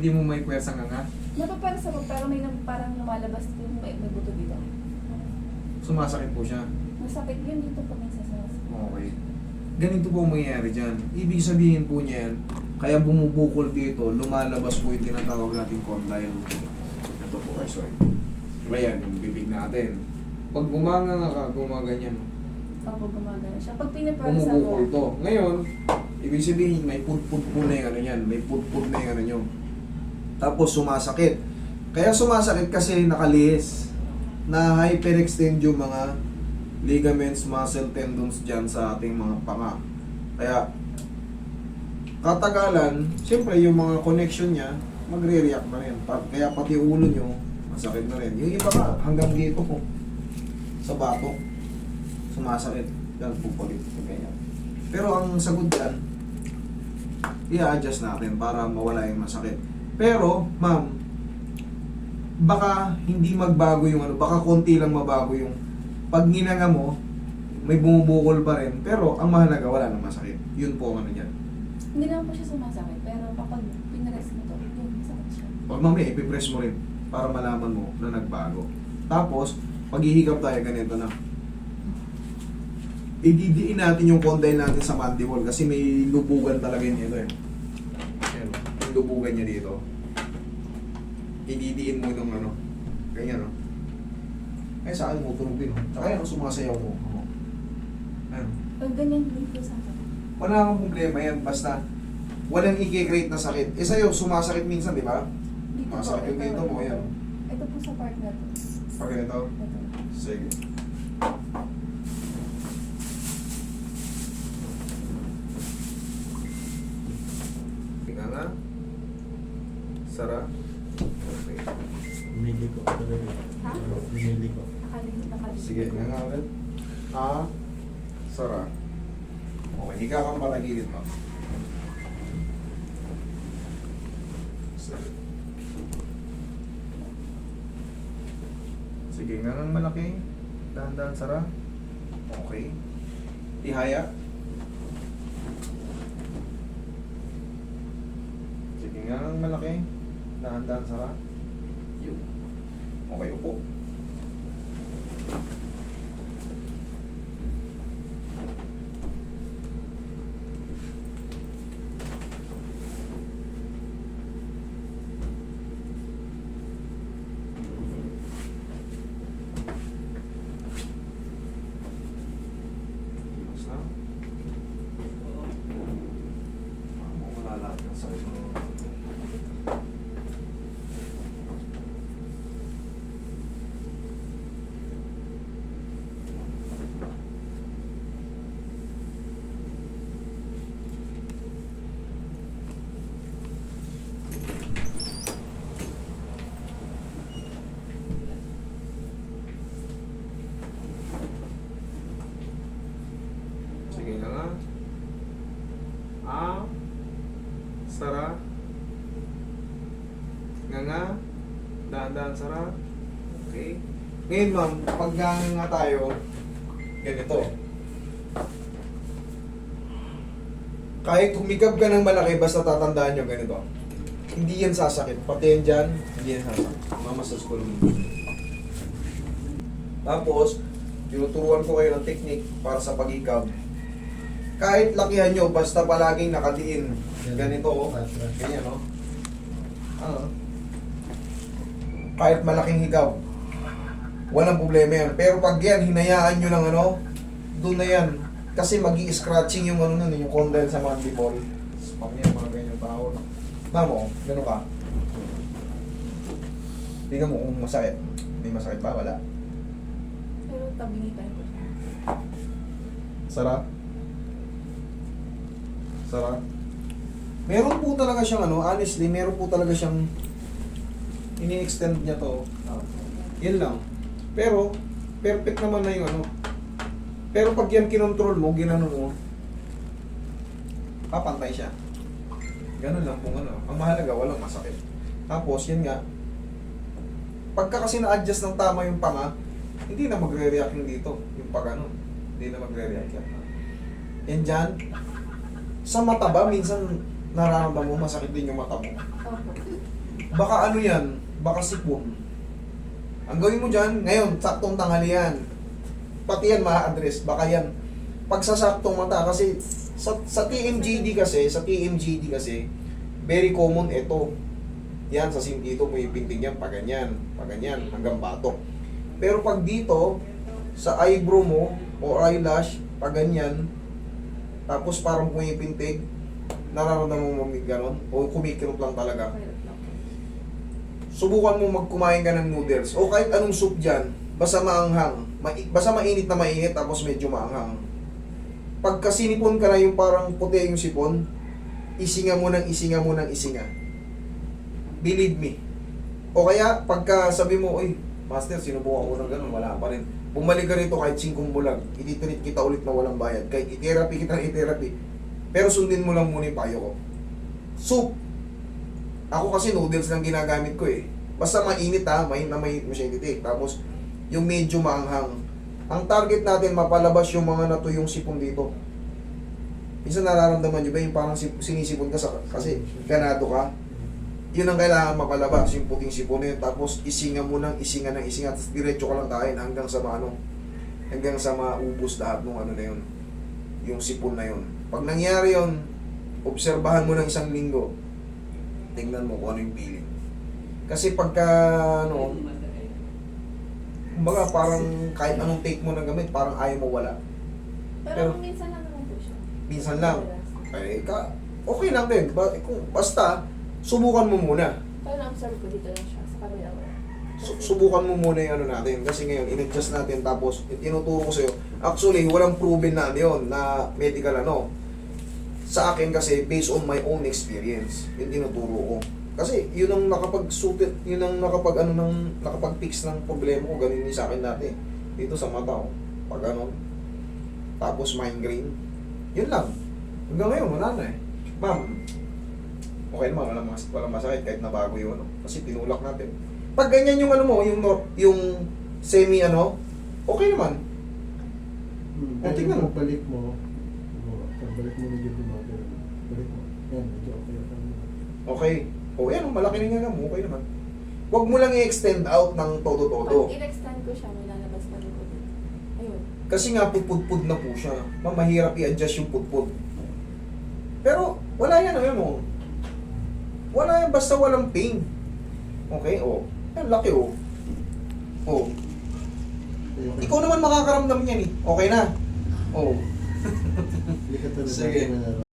Hindi mo may pwersang nga. Napaparasa ko, pero may parang lumalabas yung may buto dito. Sumasakit po siya. Masakit yun dito pag nagsasakit. Okay. Ganito po ang mangyayari dyan. Ibig sabihin po niyan, kaya bumubukol dito, lumalabas po yung tinatawag nating condyle. Ito po, ay sorry. Ayan, yung bibig natin. Pag gumanga ka, gumaganyan. Opo, gumagana siya. Pag pinaparasa ko, Bumubukol to. Ngayon, ibig sabihin, may put-put po na yung ano yan. May put-put na yung ano nyo. Tapos sumasakit. Kaya sumasakit kasi nakalihis. Na hyperextend yung mga ligaments, muscle, tendons dyan sa ating mga panga. Kaya, katagalan, siyempre yung mga connection niya, magre-react na rin. Kaya pati ulo nyo, masakit na rin. Yung iba ka, hanggang dito po, sa batok, sumasakit. Yan, pupulit. Ganyan. Pero ang sagot dyan, i-adjust natin para mawala yung masakit. Pero, ma'am, baka hindi magbago yung ano, baka konti lang mabago yung pag ginanga mo, may bumubukol pa rin, pero ang mahalaga, wala nang masakit. Yun po ang ano dyan. hindi naman po siya sumasakit. Pero kapag pinarest mo to, yun, masakit siya. Pag mamaya, ipipress mo rin para malaman mo na nagbago. Tapos, pag ihigap tayo, ganito na. Ididiin natin yung condyle natin sa mandible kasi may lubugan talaga yun ito eh. Ayan, yung lubugan niya dito. Ididiin mo yung ano, ganyan no. Ay sa akin mo tunog din no. Tsaka yan, sumasayaw mo. Ayan. Pag ganyan din po sa akin. Wala kang problema yan, basta walang i-create na sakit. Eh sa'yo, sumasakit minsan, di ba? Dito po, Masakit yung dito mo, yan. Ito po sa part na to. Pag ganito, Ito. sige. Tingnan nga. Sara. Okay. Umili ko talaga. Ha? Umili ko. Nakalimit. Sige, nga nga ulit. Sara. Okay, higa kang patagilid mo. Sige, nga ng malaki. Dahan-dahan, Sara. Okay. Ihaya. Sige nga ng malaki. Dahan-dahan, Sara. Yun. Okay, upo. Basta. Wala lahat ng sakit mo. Sige na nga. Sara. Nga. Dahan-dahan, Sara. Okay. Ngayon, ma'am, pag nga tayo, ganito. Kahit humikab ka ng malaki, basta tatandaan nyo ganito. Hindi yan sasakit. Pati yan dyan, hindi yan sasakit. Mamasas ko lang. Tapos, tinuturuan ko kayo ng technique para sa pag-hikab. Kahit lakihan nyo, basta palaging nakadiin. Ganito, oh. Ganyan, oh. Kahit malaking hikaw, walang problema yan. Pero pag yan, hinayaan nyo lang, ano, doon na yan. Kasi magi-scratching yung ano nun, yung condyle sa mandible. Spam yan, mga ganyan tao. Ma'am, oh, gano'n ka. Tingnan mo kung masakit. May masakit ba? Wala. Pero tabingitan ko siya. Sarap. Sarap. Meron po talaga siyang ano, honestly, meron po talaga siyang ini-extend niya to. Yan lang. Pero, perfect naman na yung ano. Pero pag yan kinontrol mo, ginano mo, papantay siya. Ganun lang kung ano. Ang mahalaga, walang masakit. Tapos, yan nga, pagka kasi na-adjust ng tama yung panga, hindi na magre-react yung dito. Yung pag ano, hindi na magre-react yan. Yan dyan, sa mata ba, minsan nararamdaman mo masakit din yung mata mo. Opo. baka ano yan, baka sipon. Ang gawin mo dyan, ngayon, saktong tanghali yan. Pati yan ma-address, baka yan. Pagsasaktong mata, kasi sa TMJD kasi, very common ito. Yan, sa sim dito, may pinting yan, pa ganyan, hanggang batok. Pero pag dito, sa eyebrow mo, o eyelash, pa ganyan, tapos parang pumipintig, nararamdaman mo gano'n, o kumikirot lang talaga. Subukan mo magkumain ka ng noodles, o kahit anong soup dyan, basta maanghang, basta mainit na mainit, tapos medyo maanghang. Pagka sinipon ka na yung parang puti yung sipon, isinga mo ng isinga. Believe me. O kaya, pagka sabi mo, oy, master, sinubukan ko ng gano'n, wala pa rin. Bumalik ka rito kahit 5 bulag, ititreat kita ulit na walang bayad. Kahit i-therapy kita ng i-therapy. Pero sundin mo lang muna yung payo ko. Soup. Ako kasi noodles lang ginagamit ko eh. Basta mainit ha, mainit na mainit mo siya ititik. Tapos, yung medyo maanghang. Ang target natin, mapalabas yung mga natuyong sipon dito. Minsan nararamdaman nyo ba yung parang sinisipon ka kasi ganado ka? Yun ang kailangan mapalabas, yung puting sipon na yun. Tapos isinga mo ng isinga. Tapos diretso ka lang kain hanggang sa hanggang sa maubos lahat ng ano na yun. Yung sipon na yun. Pag nangyari yun, obserbahan mo ng 1 linggo. Tingnan mo kung ano yung feeling. Kasi pagka, kumbaga parang kahit anong take mo ng gamit, parang ayaw mo wala. Pero minsan lang naman po siya. Minsan lang. Okay lang din. Basta, subukan mo muna. Pero na-observe ko dito lang siya, sa kabila ko. Subukan mo muna yung ano natin. Kasi ngayon, in-adjust natin tapos tinuturo ko sa'yo. Actually, walang proven na ano yun, na medical ano. Sa akin kasi, based on my own experience, yung tinuturo ko. Kasi yun ang nakapag-suit, yun ang nakapag-fix ng problema ko. Ganun yung sa akin dati. Dito sa mata ko. Pag ano. Tapos migraine. Yun lang. Hanggang ngayon, wala na eh. Ma'am, okay naman, walang masakit kahit nabago yung ano. Kasi tinulak natin. Pag ganyan yung ano mo, yung semi ano, okay naman. Pero tingnan mo. pagbalik mo medyo bumagay. Balik mo. Yan, medyo okay. Okay. O yan, malaki na nga mo, okay naman. Huwag mo lang i-extend out ng todo-todo. Pag in-extend ko siya, may lalabas pa rin ko dito. Ayun. Kasi nga pupud-pud na po siya. Mahirap i-adjust yung pudpud. Pero wala yan, ano mo. Wala yan, basta walang pain. Okay, o. Yan, laki o. O. Ikaw naman makakaramdam yan eh. Okay na. O. Hindi ka talaga Sige. na